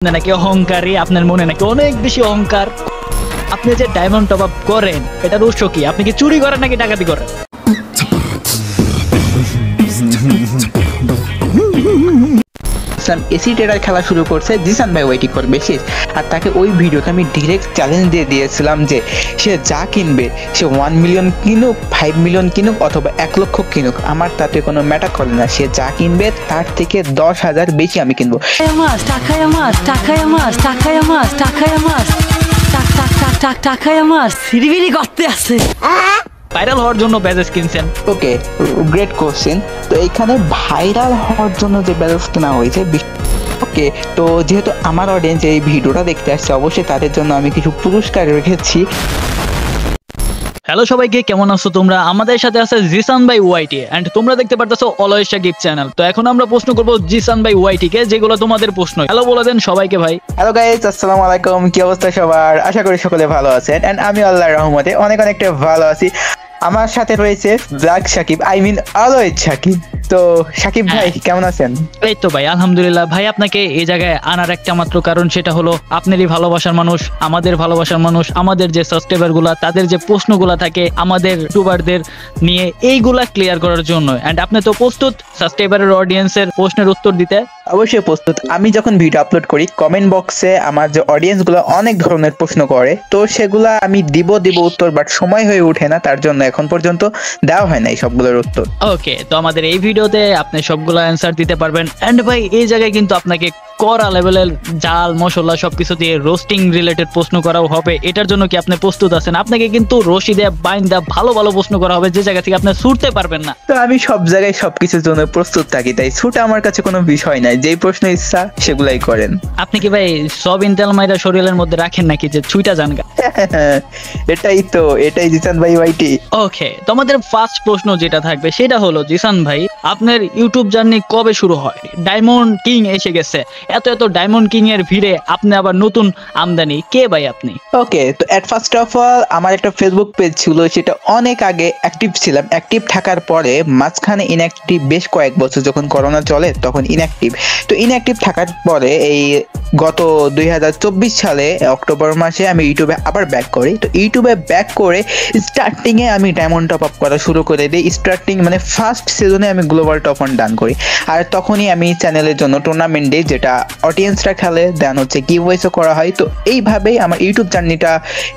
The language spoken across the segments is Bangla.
আপনি নাকি অহংকারী, আপনার মনে নাকি অনেক বেশি অহংকার। আপনি যে ডায়মন্ড টপ আপ করেন এটার উৎস কি? আপনি কি চুরি করেন নাকি ডাকাতি করেন? এসি ট্রেডার খেলা শুরু করছে, জিসান ভাই ওয়েটিং করবে শেষ। আর তাকে ওই ভিডিওতে আমি ডিরেক্ট চ্যালেঞ্জ দিয়ে দিয়েছিলাম যে সে যা কিনবে, সে 1 মিলিয়ন কিনুক, 5 মিলিয়ন কিনুক অথবা 1 লক্ষ কিনুক, আমার তাতে কোনো ম্যাটার করে না। সে যা কিনবে তার থেকে 10,000 বেশি আমি কিনবো। ভাইরাল হওয়ার জন্য ব্যাজেস কিনছেন? ওকে, গ্রেট কোশ্চেন। তো এইখানে ভাইরাল হওয়ার জন্য যে ব্যাজেস কেনা হয়েছে, ওকে, তো যেহেতু আমার অডিয়েন্স এই ভিডিওটা দেখতে আসছে, অবশ্যই তাদের জন্য আমি কিছু পুরস্কার রেখেছি। হ্যালো সবাইকে, কেমন আছো তোমরা? আমাদের সাথে আছে জিসান ভাই ওয়াইটি এন্ড তোমরা দেখতে পারতেছো অলওয়েজ শাকিব চ্যানেল। তো এখন আমরা প্রশ্ন করব জিসান ভাই ওয়াইটি কে, যেগুলো তোমাদের প্রশ্ন। হ্যালো বলে দেন সবাইকে ভাই। হ্যালো গাইস, আসসালামু আলাইকুম। কি অবস্থা সবার? আশা করি সকলে ভালো আছেন এন্ড আমি আল্লাহর রহমতে অনেকটা ভালো আছি। আমার সাথে রয়েছে black Shakib, I mean always Shakib. তো শাকিব ভাই কেমন আছেন? এই তো ভাই আলহামদুলিল্লাহ। ভাই আপনাকে এই জায়গায় আনার একটা মাত্র কারণ, সেটা হলো আপনারই ভালোবাসার মানুষ, আমাদের ভালোবাসার মানুষ, আমাদের যে সাবস্ক্রাইবার গুলা, তাদের যে প্রশ্নগুলা থাকে আমাদের ইউটিউবারদের নিয়ে, এইগুলা ক্লিয়ার করার জন্য। এন্ড আপনি তো প্রস্তুত সাবস্ক্রাইবারের অডিয়েন্সের প্রশ্নের উত্তর দিতে? অবশ্যই প্রস্তুত। আমি যখন ভিডিও আপলোড করি কমেন্ট বক্সে আমার যে অডিয়েন্স গুলো অনেক ধরনের প্রশ্ন করে, তো সেগুলা আমি দিব উত্তর, বাট সময় হয়ে ওঠে না, তার জন্য এখন পর্যন্ত দেওয়া হয় না এই সবগুলোর উত্তর। ওকে, তো আমাদের এই ভিডিওতে আপনি সবগুলো অ্যান্সার দিতে পারবেন। এন্ড ভাই এই জায়গায় কিন্তু আপনাকে কড়া লেভেলের জাল মশলা সবকিছু দিয়ে রোস্টিং রিলেটেড প্রশ্ন করাও হবে। এটার জন্য কি আপনি প্রস্তুত আছেন? আপনাকে কিন্তু রশি দিয়ে বাইন্দা ভালো প্রশ্ন করা হবে, যে জায়গা থেকে আপনি ছুটতে পারবেন না। তো আমি সব জায়গায় সবকিছুর জন্য প্রস্তুত থাকি, তাই ছুটে আমার কাছে কোনো বিষয় নাই। যেই প্রশ্ন ইচ্ছা সেগুলাই করেন। আপনি কি ভাই সব ইন্টেল মাইরা শরীরের মধ্যে রাখেন নাকি যে ছুইটা জানগা? এটাই জিসান ভাই ওয়াইটি। ওকে, তো আমাদের ফার্স্ট প্রশ্ন যেটা থাকবে সেটা হলো, জিসান ভাই আপনার ইউটিউব জার্নি কবে শুরু হয়? ডায়মন্ড কিং এসে গেছে, এত ডায়মন্ড কিং এর ভিড়ে আপনি আবার নতুন আমদানি, কে ভাই আপনি? ওকে, তো এট ফার্স্ট অফ অল আমার একটা ফেসবুক পেজ ছিল, সেটা অনেক আগে অ্যাক্টিভ ছিলাম। অ্যাক্টিভ থাকার পরে মাঝখানে ইনঅ্যাক্টিভ, বেশ কয়েক বছর যখন করোনা চলে তখন ইনঅ্যাক্টিভ। তো ইনঅ্যাক্টিভ থাকার পরে এই গত 2024 সালে অক্টোবর মাসে আমি ইউটিউবে আবার ব্যাক করি। তো ইউটিউবে ব্যাক করে স্টার্টিংয়ে আমি ডায়মন্ড টপ আপ করা শুরু করে দিই। স্টার্টিং মানে ফার্স্ট সিজনে আমি গ্লোবাল টপ ওয়ান ডান করি। আর তখনই আমি চ্যানেলের জন্য টুর্নামেন্ট দিই, যেটা অডিয়েন্সরা খেলে, দেন হচ্ছে গিভওয়েসও করা হয়। তো এইভাবেই আমার ইউটিউব জার্নিটা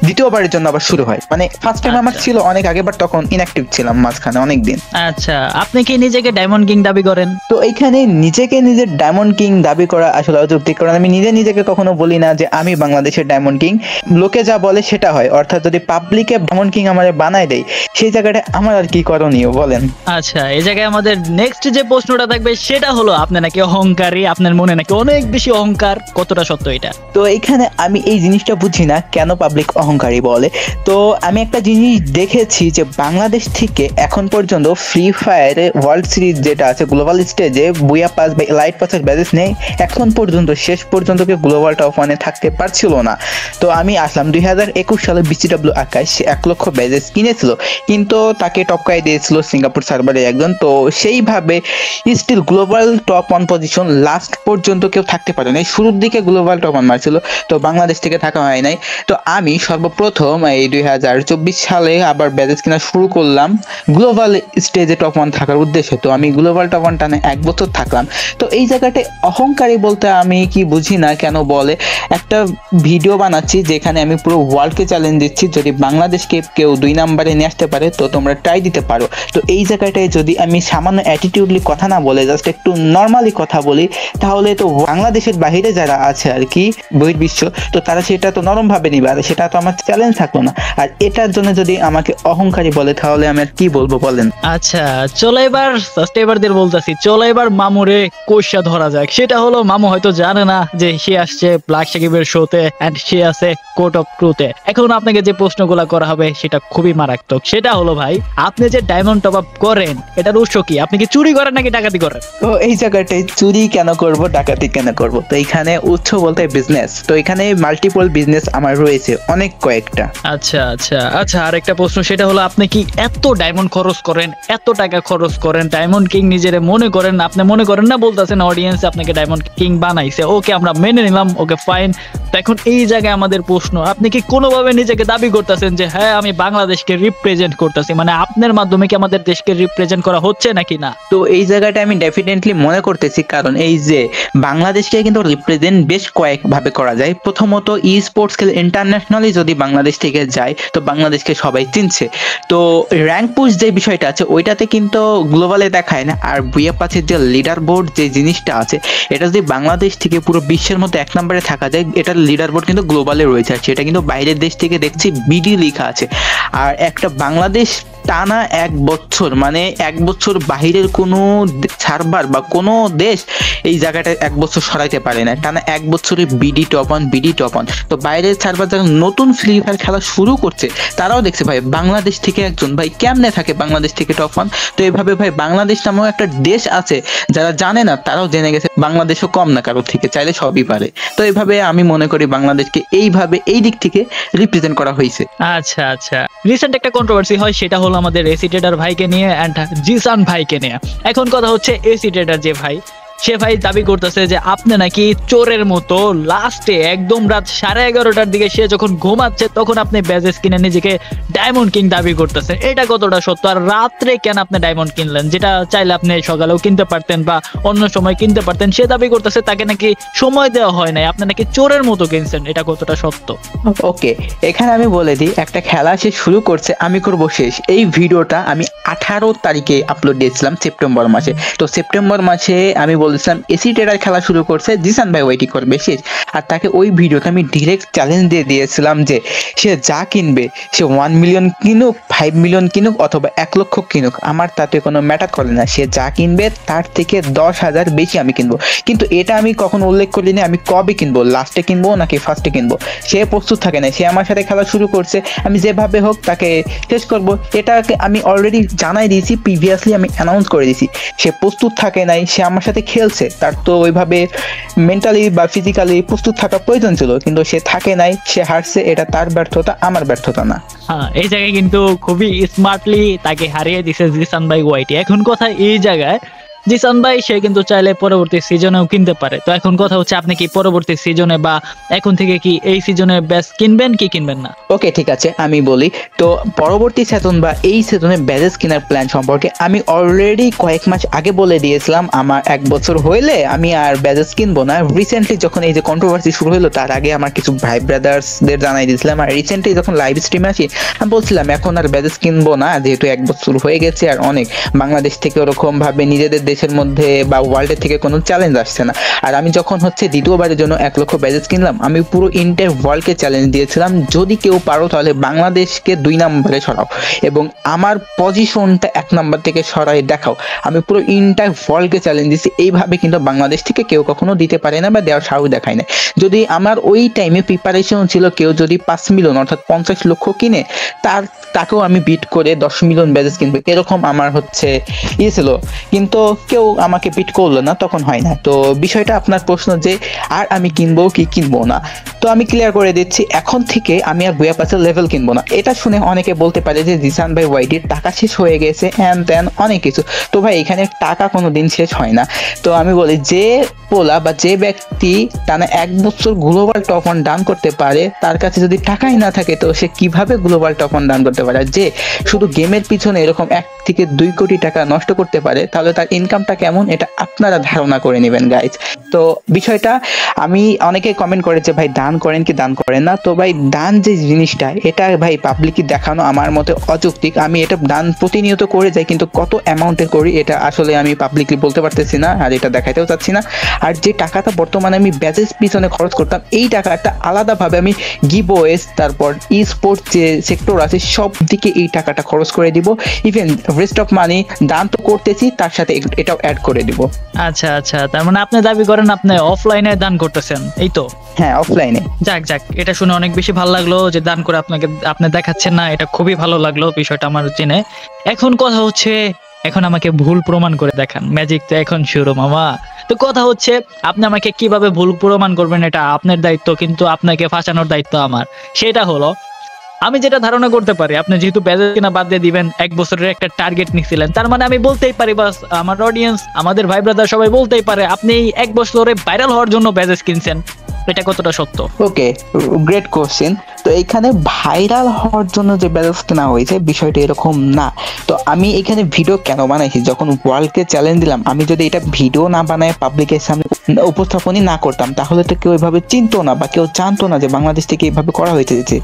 দ্বিতীয়বারের জন্য আবার শুরু হয়। মানে ফার্স্ট টাইম আমার ছিল অনেক আগে, বাট তখন ইনঅ্যাক্টিভ ছিলাম মাঝখানে অনেক দিন। আচ্ছা, আপনি কি নিজেকে ডায়মন্ড কিং দাবি করেন? তো এইখানে নিজের ডায়মন্ড কিং দাবি করা আসলে অযৌক্তিক, কারণ আমি নিজেকে কখনো বলি না যে আমি বাংলাদেশের ডায়মন্ড কিং। লোকে যা বলে সেটা হয়, অর্থাৎ যদি পাবলিকে ডায়মন্ড কিং আমার বানায় দেয়, সেই জায়গাটা আমার আর কি করণীয় বলেন? আচ্ছা, এই জায়গায় আমাদের নেক্সট যে প্রশ্নটা থাকবে সেটা হলো, আপনি নাকি অহংকারী, আপনার মনে নাকি অনেক বেশি অহংকার, কতটা সত্য এটা? তো এইখানে আমি এই জিনিসটা বুঝি না কেন পাবলিক অহংকারী বলে। তো আমি একটা জিনিস দেখেছি যে বাংলাদেশ থেকে এখন পর্যন্ত ফ্রি ফায়ারে ওয়ার্ল্ড সিরিজ যেটা আছে গ্লোবাল স্টেজে বুয়া পাস বা লাইট পাসের ব্যাজেস নেই, এখন পর্যন্ত শেষ পর্যন্ত কেউ গ্লোবাল টপ ওয়ানে থাকতে পারছিল না। তো আমি আসলাম 2021 সালে BCW আকাশ 1 লক্ষ ব্যাজেস কিনেছিল, কিন্তু তাকে টপকাই দিয়েছিল সিঙ্গাপুর সার্ভারে একজন। তো সেইভাবে still global top one position last পর্যন্ত কেউ থাকতে পারে নাই। শুরুর দিকে গ্লোবাল টপ ওয়ান মারছিল, তো বাংলাদেশ থেকে থাকা হয় নাই। তো আমি সর্বপ্রথম এই 2024 সালে আবার ব্যাজেস কিনা শুরু করলাম গ্লোবাল স্টেজে টপ ওয়ান থাকার উদ্দেশ্যে। তো আমি গ্লোবাল টপ ওয়ান টানে 1 বছর থাকলাম। তো এই জায়গাটায় অহংকারী বলতে আমি কি বুঝি না কেন বলে, একটা ভিডিও বানাচ্ছি যেখানে আমি পুরো ওয়ার্ল্ডকে চ্যালেঞ্জ দিচ্ছি, যদি বাংলাদেশকে কেউ 2 নম্বরে নিয়ে আসতে পারে তো তোমরা ট্রাই দিতে পারো। তো এই জায়গাটায় যদি আমি সামান্য অ্যাটিটিউডলি কথা না বলে জাস্ট একটু নর্মালি কথা বলি, তাহলে তো বাংলাদেশের বাইরে যারা আছে আর কি বহির্বিশ্ব, তো তারা সেটা তো নরম ভাবে নিবে, আর সেটা তো আমার চ্যালেঞ্জ থাকলো না। আর এটার জন্য যদি আমাকে অহংকারী বলে তাহলে আমি আর কি বলবো বলেন? আচ্ছা, চলো এবার সাবস্ক্রাইবারদের বলতেছি, চলো এবার মামুরে কোষা ধরা যাক। সেটা হলো, মামু হয়তো জানে না যে সে আসছে ব্ল্যাক শাকিবের শোতে এন্ড সে আছে কোর্ট অফ ট্রুথে। এখন আপনাকে যে প্রশ্নগুলো করা হবে সেটা খুবই মারাত্মক। সেটা হলো, ভাই আপনি যে ডায়মন্ড টপ আপ করেন এটার উৎস কি? আপনি কি চুরি করেন নাকি ডাকাতি করেন? তো এই জায়গাটায় চুরি কেন করব, ডাকাতি কেন করব? তো এখানে উৎস বলতে বিজনেস। তো এখানে মাল্টিপল বিজনেস আমার রয়েছে, অনেক কয়েকটা। আচ্ছা, আরেকটা প্রশ্ন, সেটা হলো আপনি কি এত ডায়মন্ড খরচ করেন, এত টাকা খরচ করেন, ডায়মন্ড কিং নিজেরে মনে করেন? আপনি মনে করেন না, বলতেছেন অডিয়েন্স আপনাকে ডায়মন্ড কিং বানাইছে। ওকে, আমরা মেনে নিলাম, ওকে ফাইন। তো এখন এই জায়গায় আমাদের প্রশ্ন, আপনি কি কোনোভাবে নিজেকে দাবি করতেছেন যে হ্যাঁ আমি বাংলাদেশকে রিপ্রেজেন্ট করতেছি, মানে আপনার মাধ্যমে কি আমাদের দেশকে রিপ্রেজেন্ট করা হচ্ছে নাকি না? তো এই জায়গাটা আমি ডেফিনেটলি মনে করতেছি, কারণ এই যে বাংলাদেশকে কিন্তু রিপ্রেজেন্ট বেশ কয়েকভাবে করা যায়। প্রথমত ই স্পোর্টস খেলে ইন্টারন্যাশনালি যদি বাংলাদেশ থেকে যায় তো বাংলাদেশকে সবাই চিনছে। তো র্যাঙ্ক পুশ যে বিষয়টা আছে ওইটাতে কিন্তু গ্লোবালে দেখায় না। আর বুয়া পাসের যে লিডার বোর্ড যে জিনিসটা আছে, এটা যদি বাংলাদেশ থেকে পুরো বিশ্বের মধ্যে 1 নম্বরে থাকা যায়, এটার লিডার বোর্ড কিন্তু গ্লোবালে রয়েছে, আর সেটা কিন্তু বাইরের দেশ থেকে দেখছি বিডি লেখা আছে। আর একটা বাংলাদেশ টানা 1 বছর, মানে 1 বছর বাহিরের কোনো সার্ভার বা কোনো দেশ এই জায়গাটা 1 বছর সরাইতে পারে না, টানা 1 বছরে BD top on, BD top on. তো বাইরের সার্ভার যারা নতুন ফ্রি ফায়ার খেলা শুরু করছে তারাও দেখছে ভাই বাংলাদেশ থেকে একজন ভাই কেমনে থাকে বাংলাদেশ থেকে টপ অন। তো এইভাবে ভাই বাংলাদেশ নামেও একটা দেশ আছে, যারা জানে না তারাও জেনে গেছে বাংলাদেশও কম না কারোর থেকে, চাইলে সবই পারে। তো এইভাবে আমি মনে করি বাংলাদেশকে এইভাবে এই দিক থেকে রিপ্রেজেন্ট করা হয়েছে। আচ্ছা আচ্ছা, রিসেন্ট একটা কন্ট্রোভার্সি হয়, সেটা হলো আমাদের এসি ট্রেডার ভাইকে নিয়ে অ্যান্ড জিসান ভাইকে নিয়ে। এখন কথা হচ্ছে এসি ট্রেডার যে ভাই, সে ভাই দাবি করতেছে যে আপনি নাকি চোরের মতো লাস্টে একদম রাত 11:30টার দিকে সে যখন ঘুমাচ্ছে তখন আপনি ব্যাজেস কিনে নিজেকে ডায়মন্ড কিং দাবি করতেছেন। এটা কতটা সত্য? আর রাত্রে কেন আপনি ডায়মন্ড কিনলেন, যেটা চাইলে আপনি সকালেও কিনতে পারতেন বা অন্য সময় কিনতে পারতেন? সে দাবি করতেছে তাকে নাকি সময় দেওয়া হয় নাই, আপনি নাকি চোরের মতো কিনছেন। এটা কতটা সত্য? ওকে, এখানে আমি বলে দিই, একটা খেলা সে শুরু করছে, আমি করব শেষ। এই ভিডিওটা আমি 18 তারিখে আপলোড দিয়েছিলাম সেপ্টেম্বর মাসে। তো সেপ্টেম্বর মাসে আমি বলেছিলাম এসি ট্রেডার খেলা শুরু করছে, জিসান ভাই ওইটি করবে শেষ। আর তাকে ওই ভিডিওতে আমি ডিরেক্ট চ্যালেঞ্জ দিয়ে দিয়েছিলাম যে সে যা কিনবে, সে 1 মিলিয়ন কিনুক, 5 মিলিয়ন কিনুক অথবা 1 লক্ষ কিনুক, আমার তাতে কোনো ম্যাটার করে না। সে যা কিনবে তার থেকে 10,000 বেশি আমি কিনবো। কিন্তু এটা আমি কখনো উল্লেখ করিনি আমি কবে কিনবো, লাস্টে কিনবো নাকি ফার্স্টে কিনবো। সে প্রস্তুত থাকে না, সে আমার সাথে খেলা শুরু করছে, আমি যেভাবে হোক তাকে শেষ করব, এটাকে আমি অলরেডি জানাই দিয়েছি, প্রিভিয়াসলি আমি অ্যানাউন্স করে দিয়েছি। সে প্রস্তুত থাকে নাই, সে আমার সাথে খেলছে, তার তো ওইভাবে মেন্টালি বা ফিজিক্যালি প্রস্তুত থাকা প্রয়োজন ছিল, কিন্তু সে থাকে নাই, সে হারছে। এটা তার ব্যর্থতা, আমার ব্যর্থতা না। হ্যাঁ, এই জায়গায় কিন্তু খুবই স্মার্টলি তাকে হারিয়ে দিছে জিসান ভাই ওয়াইটি। এখন কথা এই জায়গায়, জিসান ভাই সে কিন্তু চাইলে পরবর্তী সিজনেও কিনতে পারে। তো এখন কথা হচ্ছে আপনি কি পরবর্তী সিজনে বা এখন থেকে কি এই সিজনে ব্যাস কিনবেন কি কিনবেন না? ওকে ঠিক আছে, আমি বলি। তো পরবর্তী সিজন বা এই সিজনে ব্যাজেস কেনার প্ল্যান সম্পর্কে আমি অলরেডি কয়েক মাস আগে বলে দিয়েছিলাম, আমার 1 বছর হইলে আমি আর ব্যাজেস কিনবো না। রিসেন্টলি যখন এই যে কন্ট্রোভার্সি শুরু হলো তার আগে আমার কিছু ভাই ব্রাদার্সদের জানাই দিয়েছিলাম। আর রিসেন্টলি যখন লাইভ স্ট্রিমে আসি আমি বলছিলাম এখন আর ব্যাজেস কিনবো না, যেহেতু 1 বছর হয়ে গেছে আর অনেক বাংলাদেশ থেকে ওরকম ভাবে নিজেদের দেশের মধ্যে বা ওয়ার্ল্ডের থেকে কোনো চ্যালেঞ্জ আসছে না। আর আমি যখন হচ্ছে দ্বিতীয়বারের জন্য 1 লক্ষ ব্যাজেস কিনলাম, আমি পুরো ইন্টার ওয়ার্ল্ডকে চ্যালেঞ্জ দিয়েছিলাম, যদি কেউ পারো তাহলে বাংলাদেশকে 2 নম্বরে সরাও এবং আমার পজিশনটা 1 নম্বর থেকে সরাই দেখাও। আমি পুরো ইন্টার ওয়ার্ল্ডকে চ্যালেঞ্জ দিচ্ছি। এইভাবে কিন্তু বাংলাদেশ থেকে কেউ কখনো দিতে পারে না বা দেওয়ার সাহস দেখায় না। যদি আমার ওই টাইমে প্রিপারেশন ছিল কেউ যদি 5 মিলিয়ন অর্থাৎ 50 লক্ষ কিনে তাকেও আমি বিট করে 10 মিলিয়ন ব্যাজেস কিনবে, এরকম আমার হচ্ছে ছিল, কিন্তু কেউ আমাকে বিট করলো না, তখন হয় না। তো বিষয়টা আপনার প্রশ্ন যে আর আমি কিনবো কি কিনবো না, তো আমি ক্লিয়ার করে দিচ্ছি, এখন থেকে আমি আর বুয়া পাসের লেভেল কিনবো না। এটা শুনে অনেকে বলতে পারে যে জিসান ভাই ওয়াইটির টাকা শেষ হয়ে গেছে হ্যান ত্যান অনেক কিছু। তো ভাই এখানে টাকা কোনোদিন শেষ হয় না। তো আমি বলি যে পোলা বা যে ব্যক্তি টানা 1 বছর গ্লোবাল টপ ওয়ান ডান করতে পারে, তার কাছে যদি টাকাই না থাকে তো সে কিভাবে গ্লোবাল টপ ওয়ান ডান করতে পারে? যে শুধু গেমের পিছনে এরকম 1 থেকে 2 কোটি টাকা নষ্ট করতে পারে, তাহলে তার ইনকামটা কেমন এটা আপনারা ধারণা করে নেবেন গাইজ। তো বিষয়টা আমি অনেকে কমেন্ট করে যে ভাই দান করেন কি দান করেন না। তো ভাই দান যে জিনিসটা এটা ভাই পাবলিকলি দেখানো আমার মতে অযৌক্তিক। আমি এটা দান প্রতিনিয়ত করে যাই, কিন্তু কত অ্যামাউন্টে করি এটা আসলে আমি পাবলিকলি বলতে পারতেছি না, আর এটা দেখাইতেও চাচ্ছি না। আর যে টাকাটা বর্তমানে আমি ব্যাজেস পিছনে খরচ করতাম, এই টাকাটা আলাদাভাবে আমি গিভওয়েস তারপর ই স্পোর্টস যে সেক্টর আছে সব দিকে এই টাকাটা খরচ করে দিব। ইভেন রেস্ট অফ মানি দান তো করতেছি, তার সাথে এটাও অ্যাড করে দিব। আচ্ছা আচ্ছা, তার মানে আপনি দাবি করেন আপনি অফলাইনে দান করতেছেন, এই তো? হ্যাঁ, অফলাইনে। যাক যাক, এটা শুনে অনেক বেশি ভালো লাগলো যে দান করে আপনি দেখাচ্ছেন না, এটা খুবই ভালো লাগলো বিষয়টা আমার জেনে। এখন কথা হচ্ছে, এখন আমাকে ভুল প্রমাণ করে দেখান, ম্যাজিক তো এখন শুরু মামা। তো কথা হচ্ছে আপনি আমাকে কিভাবে ভুল প্রমাণ করবেন এটা আপনার দায়িত্ব, কিন্তু আপনাকে ফাঁসানোর দায়িত্ব আমার। সেটা হলো আমি যেটা ধারণা করতে পারি, আপনি যেহেতু ব্যাজেস কিনা বাদ দিয়ে দিবেন, 1 বছরের একটা টার্গেট নিছিলেন, তার মানে আমি বলতেই পারি, বাস আমার অডিয়েন্স, আমাদের ভাই ব্রাদার সবাই বলতেই পারে আপনি এই 1 বছরে ভাইরাল হওয়ার জন্য ব্যাজেস কিনছেন। এটা কতটা সত্য? ওকে, গ্রেট কোশ্চেন। তো এখানে ভাইরাল হওয়ার জন্য যে ব্যালেন্স কেনা হয়েছে বিষয়টা এরকম না। তো আমি এখানে ভিডিও কেন বানাইছি, যখন ওয়ার্ল্ডকে চ্যালেঞ্জ দিলাম, আমি যদি এটা ভিডিও না বানায় পাবলিকের সামনে উপস্থাপনই না করতাম তাহলে তো কেউ এভাবে চিনতো না বা কেউ জানতো না যে বাংলাদেশ থেকে এইভাবে করা হয়েছে।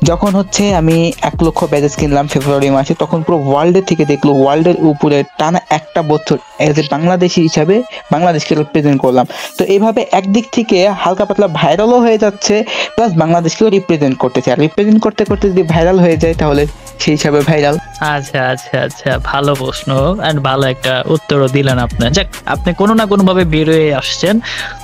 যখন হচ্ছে আমি 1 লক্ষ ব্যাজেস কিনলাম ফেব্রুয়ারি মাসে, তখন পুরো ওয়ার্ল্ডের থেকে দেখলো, ওয়ার্ল্ডের উপরে টানা একটা বছর এজ এ বাংলাদেশি হিসাবে বাংলাদেশকে রিপ্রেজেন্ট করলাম। তো এইভাবে একদিক থেকে হালকা পাতলা ভাইরালও হয়ে যাচ্ছে, প্লাস বাংলাদেশকেও রিপ্রেজেন্ট করতেছে। আর রিপ্রেজেন্ট করতে করতে যদি ভাইরাল হয়ে যায় তাহলে সেই হিসাবে ভাইরাল। আচ্ছা আচ্ছা আচ্ছা, ভালো প্রশ্ন এন্ড ভালো একটা উত্তরও দিলেন আপনি। যাক, আপনি কোনো না কোনো ভাবে বের হয়ে আসছেন।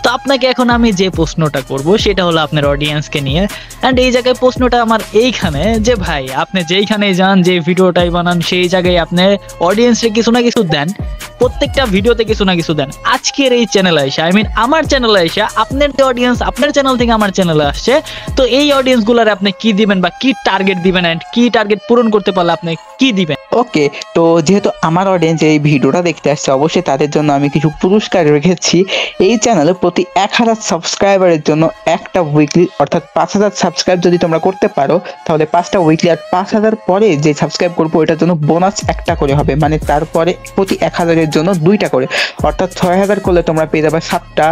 তো আপনাকে এখন আমি যে প্রশ্নটা করব সেটা হলো আপনার অডিয়েন্সকে নিয়ে। এন্ড এই জায়গায় প্রশ্নটা আমার এইখানে যে ভাই, আপনি যেইখানে যান, যে ভিডিওটাই বানান, সেই জায়গায় আপনি অডিয়েন্সে কিছু না কিছু দেন, প্রত্যেকটা ভিডিওতে কিছু না কিছু দেন। আজকের এই চ্যানেলে এসে, আই মিন আমার চ্যানেলে এসে, আপনার যে অডিয়েন্স আপনার চ্যানেল থেকে আমার চ্যানেলে আসছে, তো এই অডিয়েন্স গুলার আপনি কি দিবেন বা কি টার্গেট দিবেন, এন্ড কি টার্গেট পূরণ করতে পারলে আপনি কি দিবেন? ওকে, তো যেহেতু আমার অডিয়েন্স এই ভিডিওটা দেখতে আসছে, অবশ্যই তাদের জন্য আমি কিছু পুরস্কার রেখেছি। এই চ্যানেলে প্রতি 1000 সাবস্ক্রাইবারের জন্য একটা উইকলি, অর্থাৎ 5000 সাবস্ক্রাইব যদি তোমরা করতে পারো তাহলে 5টা উইকলি, আর 5000 পরে যে সাবস্ক্রাইব করবো এটার জন্য বোনাস একটা করে হবে, মানে তারপরে প্রতি 1000-এর জন্য 2টা করে, অর্থাৎ 6000 করলে তোমরা পেয়ে যাবে 7টা,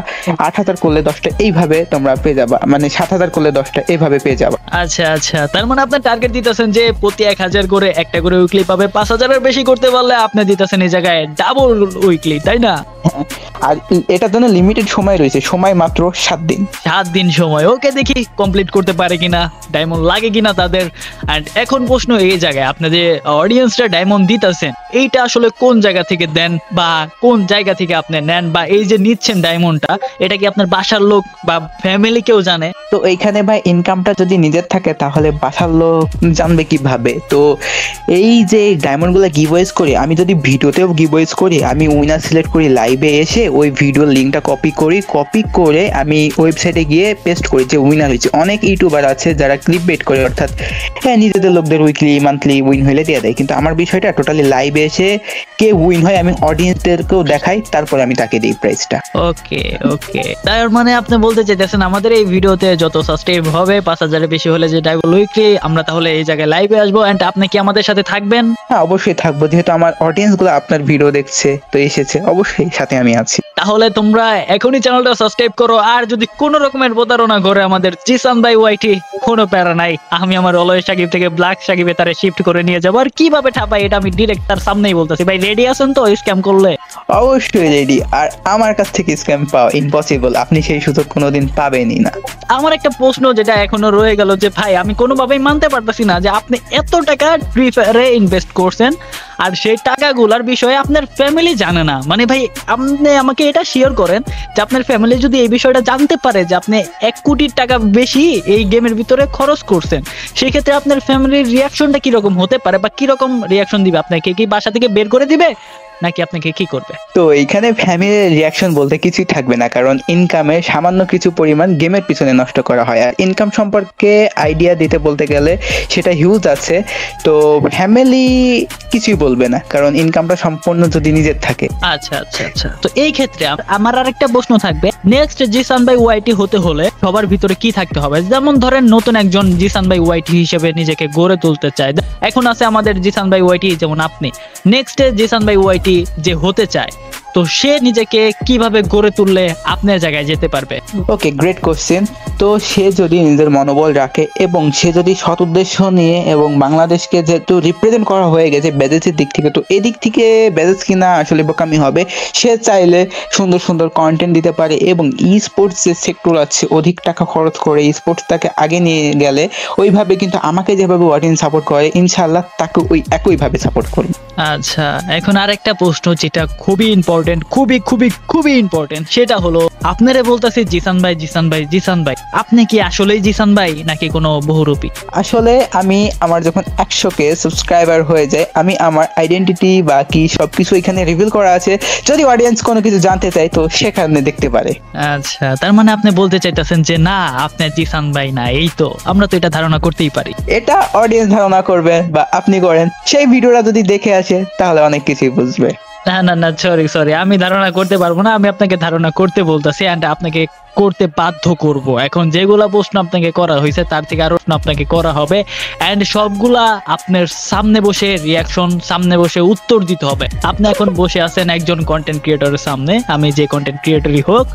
8000 করলে 10টা, এইভাবে তোমরা পেয়ে যাবা, মানে 7000 করলে 10টা, এইভাবে পেয়ে যাবা। আচ্ছা আচ্ছা, তার মানে আপনার টার্গেট দিতেছেন যে প্রতি 1000 করে একটা করে উইকলি পাবে, 5000-এর বেশি করতে পারলে আপনি দিতেছেন এই জায়গায় ডাবল উইকলি, তাই না? আর এটার জন্য লিমিটেড সময় রয়েছে, সময় মাত্র 7 দিন। 7 দিন সময়। ওকে, দেখি কমপ্লিট করতে পারে কিনা, ডায়মন্ড লাগে কিনা তাদের। এন্ড এখন প্রশ্ন এই জায়গায়, আপনি যে অডিয়েন্সটা ডায়মন্ড দিতেছেন, এইটা আসলে কোন জায়গা থেকে দেন বা কোন জায়গা থেকে আপনি নেন, বা এই যে নিচ্ছেন ডায়মন্ডটা, এটা কি আপনার বাসার লোক বা ফ্যামিলি কেউ জানে? তো এইখানে ভাই ইনকামটা যদি নিজের থাকে তাহলে বাসার লোক জানবে কিভাবে? তো এই যে ডায়মন্ড গুলা গিভওয়েজ করি, আমি যদি ভিডিওতেও গিভওয়েজ করি, আমি উইনার সিলেক্ট করি, লাইভে এসে ওই ভিডিওর লিঙ্কটা কপি করে আমি ওয়েবসাইটে গিয়ে পেস্ট করি যে উইনার হয়েছে। অনেক ইউটিউবার আছে যারা ক্লিপ বেট করে, অর্থাৎ নিজেদের লোকদের উইকলি মান্থলি উইন হইলে দিয়ে দেয়, কিন্তু আমার বিষয়টা টোটালি লাইভে এসে কে উইন হয় আমি অডিয়েন্সদেরকেও দেখাই, তারপরে আমি তাকে দিই প্রাইসটা। ওকে ওকে, তার মানে আপনি বলতে চাইতেছেন আমাদের এই ভিডিওতে যত সাবস্ক্রাইব হবে 5000-এর বেশি হলে যে ডাবল উইকলি, আমরা তাহলে এই জায়গায় লাইভে আসবো। এন্ড আপনি কি আমাদের সাথে থাকবেন? হ্যাঁ, অবশ্যই থাকবো, যেহেতু আমার অডিয়েন্স গুলো আপনার ভিডিও দেখছে তো এসেছে, অবশ্যই সাথে আমি আছি। তাহলে তোমরা এখনই চ্যানেলটা সাবস্ক্রাইব করো। আর যদি কোনো রকমের প্রতারণা করে আমাদের জিসান ভাই ওয়াইটি, কোনো প্যারা নাই, আমি আমার অলওয়েজ সাকিব থেকে ব্ল্যাক সাকিবে তারে শিফট করে নিয়ে যাবো। আর কিভাবে ঠাপাই এটা আমি ডিরেক্ট তার সামনেই বলতেছি। ভাই রেডি আছেন তো স্ক্যাম করলে? অবশ্যই রেডি। আর আমার কাছ থেকে স্ক্যাম পাওয়া ইম্পসিবল, আপনি সেই সুযোগ কোনোদিন পাবেনই না। আমার একটা প্রশ্ন যেটা এখনো রয়ে গেল, যে ভাই আমি কোনোভাবেই মানতে পারতেছি না যে আপনি এত টাকা ফ্রি ফায়ারে ইনভেস্ট করছেন আর সেই টাকাগুলোর বিষয়ে আপনার ফ্যামিলি জানে না। মানে ভাই, আপনি আমাকে এটা শেয়ার করেন যে আপনার ফ্যামিলি যদি এই বিষয়টা জানতে পারে যে আপনি 1 কোটি টাকা বেশি এই গেমের ভিতরে খরচ করছেন, সেই ক্ষেত্রে আপনার ফ্যামিলির রিয়াকশনটা কিরকম হতে পারে বা কিরকম রিয়াকশন দিবে? আপনাকে কি বাসা থেকে বের করে দিবে নাকি আপনাকে কি করবে? তো এইখানে ফ্যামিলির রিয়াকশন বলতে কিছুই থাকবে না, কারণ ইনকামে সামান্য কিছু পরিমাণ গেমের পিছনে নষ্ট করা হয়। আর ইনকাম সম্পর্কে আইডিয়া দিতে বলতে গেলে সেটা হিউজ আছে। তো ফ্যামিলি কিছুই বলবে না, কারণ ইনকামটা সম্পূর্ণ যদি নিজের থাকে। আচ্ছা আচ্ছা আচ্ছা, তো এই ক্ষেত্রে আমার আরেকটা প্রশ্ন থাকবে, নেক্সট জিসান ভাই ওয়াইটি হতে হলে সবার ভিতরে কি থাকতে হবে? যেমন ধরেন নতুন একজন জিসান ভাই ওয়াইটি হিসেবে নিজেকে গড়ে তুলতে চায়, এখন আছে আমাদের জিসান ভাই ওয়াইটি, যেমন আপনি নেক্সট জিসান ভাই ওয়াইটি যে হতে চায়, তো সে নিজেকে কিভাবে গড়ে তুললে আপনার জায়গায় যেতে পারবে? ওকে, গ্রেট কোশ্চেন। তো সে যদি নিজের মনোবল রাখে এবং সে যদি সৎ উদ্দেশ্য নিয়ে, এবং বাংলাদেশকে যেহেতু রিপ্রেজেন্ট করা হয়ে গেছে ব্যাজেসের দিক থেকে, তো এদিক থেকে ব্যাজেস কিনা আসলে বোকামি হবে। সে চাইলে সুন্দর সুন্দর কন্টেন্ট দিতে পারে এবং ই স্পোর্টস যে সেক্টর আছে অধিক টাকা খরচ করে ই স্পোর্টসটাকে আগে নিয়ে গেলে ওইভাবে কিন্তু আমাকে যেভাবে অডিয়েন্স সাপোর্ট করে ইনশাআল্লাহ তাকে ওই একইভাবে সাপোর্ট করবে। আচ্ছা, এখন আরেকটা প্রশ্ন যেটা খুবই ইম্পর্টেন্ট, খুবই খুবই খুবই ইম্পর্টেন্ট, সেটা হলো আপনারে বলতেছি জিসান ভাই, জিসান ভাই, জিসান ভাই, আপনি কি আসলেই জিসান ভাই নাকি কোনো বহুরূপী? আসলে আমি আমার যখন 100K সাবস্ক্রাইবার হয়ে যায়, আমি আমার আইডেন্টিটি বা কি সবকিছু এখানে রিভিল করা আছে। যদি অডিয়েন্স কোনো কিছু জানতে চায় তো সেখানে দেখতে পারে। আচ্ছা, তার মানে আপনি বলতে চাইতেছেন যে না, আপনি জিসান ভাই না। এই তো, আমরা তো এটা ধারণা করতেই পারি। এটা অডিয়েন্স ধারণা করবে বা আপনি করেন, সেই ভিডিওটা যদি দেখে আসে তাহলে অনেক কিছুই বুঝবে। না না না, সরি সরি, আমি ধারণা করতে পারবো না। আমি আপনাকে ধারণা করতে বলতেছি, এন্ড আপনাকে করতে বাধ্য করব। এখন যেগুলা প্রশ্ন আপনাকে করা হয়েছে তার থেকে আরো প্রশ্ন আপনাকে করা হবে, এন্ড সবগুলা আপনার সামনে বসে রিয়াকশন, সামনে বসে উত্তর দিতে হবে। আপনি এখন বসে আছেন একজন কন্টেন্ট ক্রিয়েটরের সামনে। আমি যে কন্টেন্ট ক্রিয়েটরই হোক,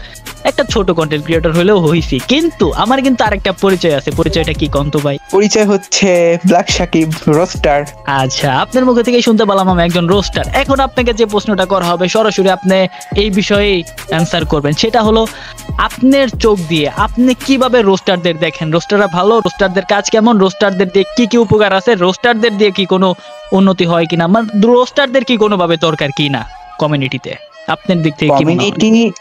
একটা ছোট কন্টেন্ট ক্রিয়েটর হলেও হইছি, কিন্তু আমার কিন্তু আরেকটা পরিচয় আছে। পরিচয়টা কি কন্ত ভাই? পরিচয় হচ্ছে ব্ল্যাক সাকিব রোস্টার। আচ্ছা, আপনার মুখে থেকে শুনতে পেলাম আমি একজন রোস্টার। এখন আপনাকে যে প্রশ্নটা করা হবে সরাসরি আপনি এই বিষয়ে অ্যান্সার করবেন। সেটা হলো, আপনার চোখ দিয়ে আপনি কিভাবে রোস্টারদের দেখেন? রোস্টাররা ভালো? রোস্টারদের কাজ কেমন? রোস্টারদের দিয়ে কি কি উপকার আছে? রোস্টারদের দিয়ে কি কোনো উন্নতি হয় কিনা? মানে রোস্টারদের কি কোনোভাবে দরকার কিনা কমিউনিটিতে? আপনার দিক থেকে কি মনে হয়?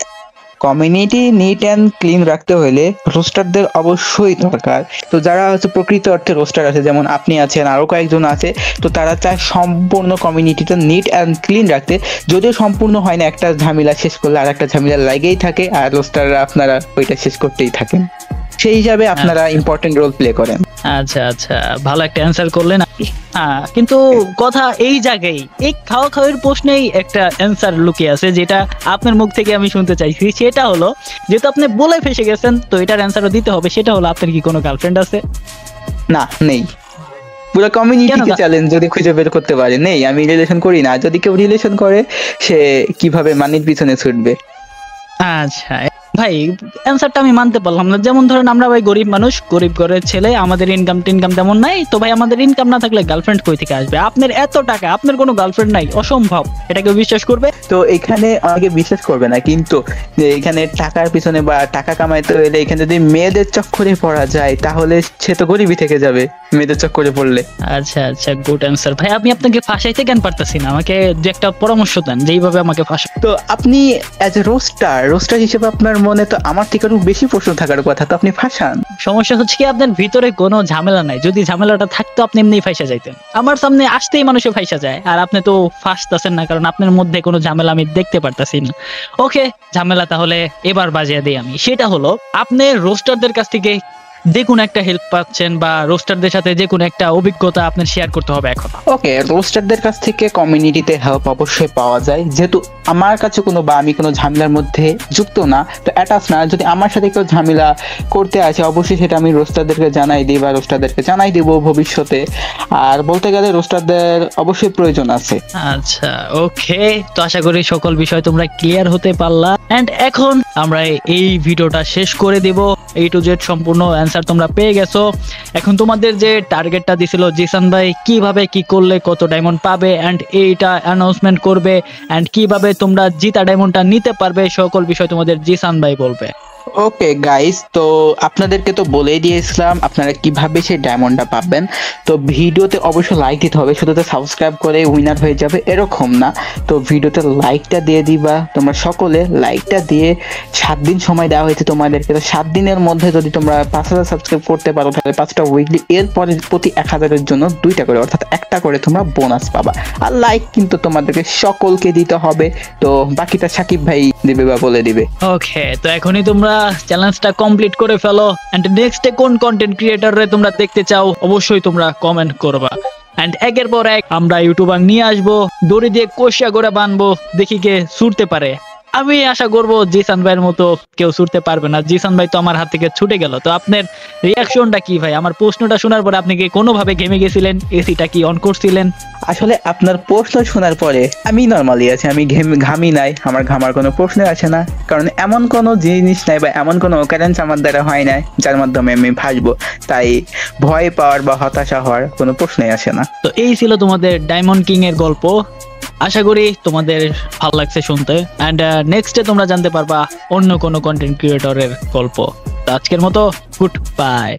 কমিউনিটি নিট অ্যান্ড ক্লিন রাখতে হলে রোস্টারদের অবশ্যই দরকার। তো যারা হচ্ছে প্রকৃত অর্থে রোস্টার আছে, যেমন আপনি আছেন, আরো কয়েকজন আছে, তো তারা চায় সম্পূর্ণ কমিউনিটিটা নিট অ্যান্ড ক্লিন রাখতে। যদিও সম্পূর্ণ হয় না, একটা ঝামেলা শেষ করলে আর একটা ঝামেলা লাগেই থাকে, আর রোস্টাররা আপনারা ওইটা শেষ করতেই থাকেন। সেই হিসাবে আপনারা ইম্পর্টেন্ট রোল প্লে করেন। আচ্ছা আচ্ছা, ভালো একটা অ্যান্সার করলেন। হ্যাঁ, কিন্তু কথা এই জায়গায়, এই খাওয়া খাওয়ার প্রশ্নেই একটা অ্যান্সার লুকিয়ে আছে, যেটা আপনার মুখ থেকে আমি শুনতে চাইছি। সেটা হলো, যেহেতু আপনি বলে ফেসে গেছেন, তো এটার অ্যান্সারও দিতে হবে। সেটা হলো, আপনার কি কোনো গার্লফ্রেন্ড আছে? না, নেই। পুরো কমিউনিটিকে চ্যালেঞ্জ যদি খুঁজে বের করতে পারে, নেই, আমি রিলেশন করি না। যদি কেউ রিলেশন করে, সে কিভাবে মানির পিছনে ছুটবে? আচ্ছা ভাই, অ্যান্সারটা আমি মানতে পারলাম না। যেমন ধরেন, আমরা ভাই গরিব মানুষ, গরিব ঘরের ছেলে, আমাদের ইনকাম তেমন নাই। তো ভাই, আমাদের ইনকাম না থাকলে গার্লফ্রেন্ড কই থেকে আসবে? আপনার এত টাকা, আপনার কোনো গার্লফ্রেন্ড নাই, অসম্ভব। এটা কেউ বিশ্বাস করবে? তো এখানে অনেকে বিশ্বাস করবে না, কিন্তু এখানে টাকার পিছনে বা টাকা কামাইতে হলে এখানে যদি মেয়েদের চক্করে পড়া যায়, তাহলে সে তো গরিবই থেকে যাবে মেয়েদের চক্করে পড়লে। আচ্ছা আচ্ছা, গুড অ্যান্সার ভাই। আমি আপনাকে ফাঁসাইতে কেন পারতেছি না? আমাকে যে একটা পরামর্শ দেন, যেইভাবে আমাকে ফাঁসা। তো আপনি অ্যাজ এ রোস্টার হিসেবে আপনার মনে তো আমার থেকে আরো বেশি প্রশ্ন থাকার কথা, তো আপনি ফাঁসান। সমস্যা হচ্ছে কি, আপনার ভিতরে কোনো ঝামেলা নাই। যদি ঝামেলাটা থাকতো, আপনি এমনি ফাঁসা যাইতেন। আমার সামনে আসতেই মানুষে ফাঁসা যায়, আর আপনি তো ফাঁসতেছেন না, কারণ আপনার মধ্যে কোনো ঝামেলা আমি দেখতে পারতাছি না। ওকে, ঝামেলা তাহলে এবার বাজিয়ে দিই আমি। সেটা হলো, আপনি রোস্টারদের কাছ থেকে যে কোনো একটা হেল্প পাচ্ছেন, বা রোস্টারদের সাথে যে কোনো একটা অভিজ্ঞতা আপনার শেয়ার করতে হবে এখন। ওকে, রোস্টারদের কাছ থেকে কমিউনিটিতে হেল্প অবশ্যই পাওয়া যায়। যেহেতু আমার কাছে কোনো বা আমি কোনো ঝামেলার মধ্যে যুক্ত না, তো অ্যাটাচ না, যদি আমার সাথে কেউ ঝামেলা করতে আসে, অবশ্যই সেটা আমি রোস্টারদেরকে জানাই দিই বা রোস্টারদেরকে জানাই দিব ভবিষ্যতে। আর বলতে গেলে রোস্টারদের অবশ্যই প্রয়োজন আছে। আচ্ছা, ওকে, তো আশা করি সকল বিষয় তোমরা ক্লিয়ার হতে পারলা। এন্ড এখন আমরা এই ভিডিওটা শেষ করে দেব। A to Z সম্পূর্ণ অ্যান্সার তোমরা পেয়ে গেছো। এখন তোমাদের যে টার্গেটটা দিছিল জিসান ভাই, কিভাবে কি করলে কত ডায়মন্ড পাবে, এন্ড এইটা অ্যানাউন্সমেন্ট করবে, এন্ড কিভাবে তোমরা জিতা ডায়মন্ডটা নিতে পারবে, সকল বিষয় তোমাদের জিসান ভাই বলবে। ওকে গাইস, তো আপনাদেরকে তো বলেই দিয়েছিলাম আপনারা কিভাবে সেই ডায়মন্ডটা পাবেন। তো ভিডিওতে অবশ্যই লাইক দিতে হবে, শুধু তো সাবস্ক্রাইব করে উইনার হয়ে যাবে এরকম না। তো ভিডিওতে লাইকটা দিয়ে দিবা তোমরা সকলে। লাইকটা দিয়ে 7 দিন সময় দেওয়া হয়েছে তোমাদেরকে। তো 7 দিনের মধ্যে যদি তোমরা 5000 সাবস্ক্রাইব করতে পারো, তাহলে 5টা উইকলি, এরপরে প্রতি 1000-এর জন্য 2টা করে, অর্থাৎ একটা করে তোমরা বোনাস পাবা। আর লাইক কিন্তু তোমাদেরকে সকলকে দিতে হবে। তো বাকিটা সাকিব ভাই দিবে বা বলে দিবে। ওকে, তো এখনই তোমরা চ্যালেঞ্জটা কমপ্লিট করে ফেলো, এন্ড নেক্সটে কোন কন্টেন্ট ক্রিয়েটররে তোমরা দেখতে চাও অবশ্যই তোমরা কমেন্ট করবা। এন্ড একের পর এক আমরা ইউটিউবার নিয়ে আসবো, দড়ি দিয়ে কষিয়া করে বানবো, দেখি কে ছুটতে পারে। আমি আশা করবো জিসান ভাইয়ের মতো কেউ ছুটতে পারবে না। জিসান ভাই তো আমার হাত থেকে ছুটে গেল। তো আপনার রিয়াকশনটা কি ভাই? আমার প্রশ্নটা শোনার পরে আপনি কি কোনোভাবে ঘেমে গেছিলেন? এসিটা কি অন করছিলেন? আসলে আপনার প্রশ্ন শোনার পরে আমি নর্মালি আছি, আমি ঘামি নাই, আমার ঘামার কোনো প্রশ্ন আসে না, কারণ এমন কোনো জিনিস নাই বা এমন কোনো অকারেন্স আমার দ্বারা হয় নাই যার মাধ্যমে আমি ভাসবো। তাই ভয় পাওয়ার বা হতাশা হওয়ার কোনো প্রশ্নই আসে না। তো এই ছিল তোমাদের ডায়মন্ড কিং এর গল্প। আশা করি তোমাদের ভালো লাগছে শুনতে, এন্ড নেক্সটে তোমরা জানতে পারবা অন্য কোনো কন্টেন্ট ক্রিয়েটরের গল্প। তো আজকের মতো গুড বাই।